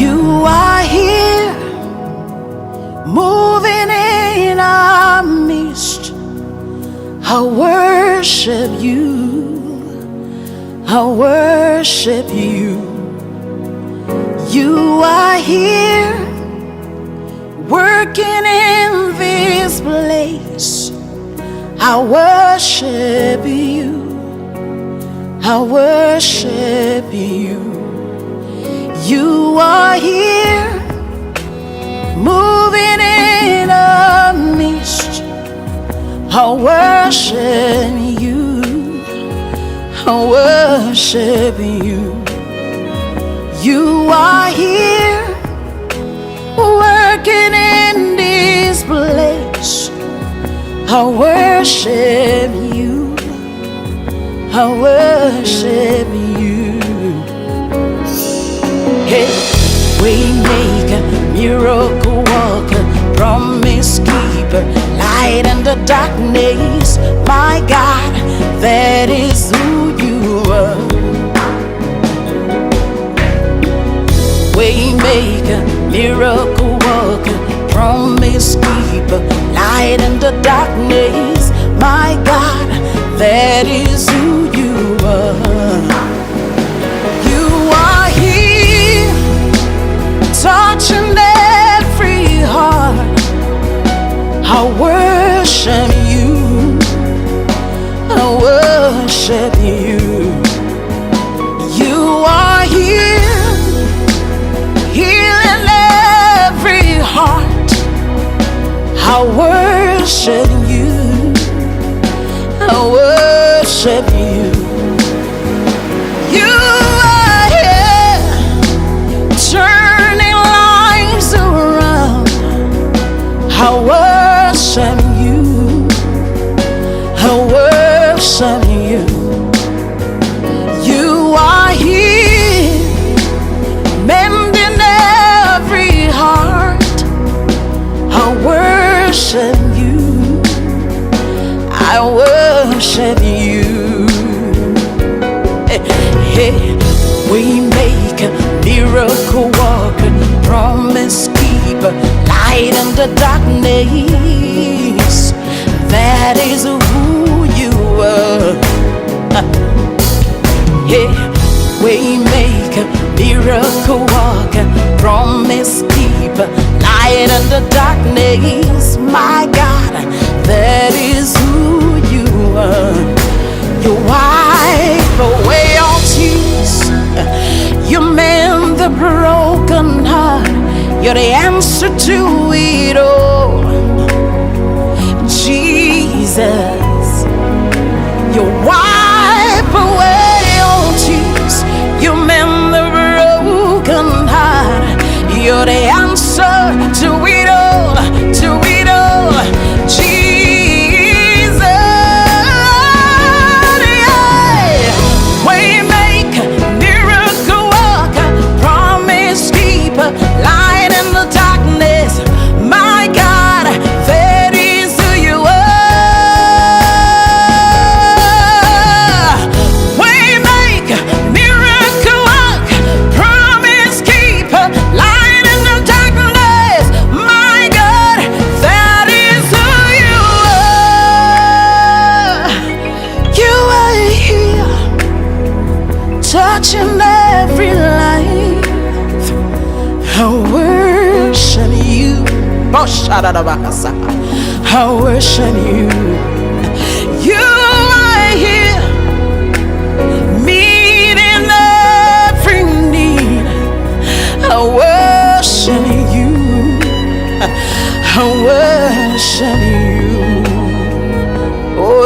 You are here, moving in our midst. I worship you, I worship you. You are here, working in this place. I worship you, I worship you. You are here, moving in our midst. I worship you, I worship you. You are here, working in this place. I worship you, I worship you. Hey, Waymaker, miracle worker, promise keeper, light in the darkness. My God, that is who you are. Waymaker, miracle worker, promise keeper, light in the darkness. My God, that is who you are. You are here, touching every heart. I worship you, I worship you. You are here, healing every heart. I worship you, I worship you. You are here, turning lives around. I worship you, I worship you. You are here, mending every heart. I worship you, I worship you. Hey, Waymaker, miracle worker, promise keeper, light in the darkness. That is who you are. Hey, Waymaker, miracle worker, promise keeper, light in the darkness. My God, that is who you are. You wipe away all tears, you mend the broken heart. You're the answer to it all, Jesus. You wipe away all tears, you mend the broken heart. You're the answer to it all, to it all, Jesus. Yeah. Waymaker, miracle worker, promise keeper, light in the darkness. My God, that is who you are. Waymaker, miracle worker, promise keeper, light in the darkness. My God, that is who you are. You are here, touching every life. I worship you, I worship you. You are here, meeting every need. I worship you, I worship you. Oh,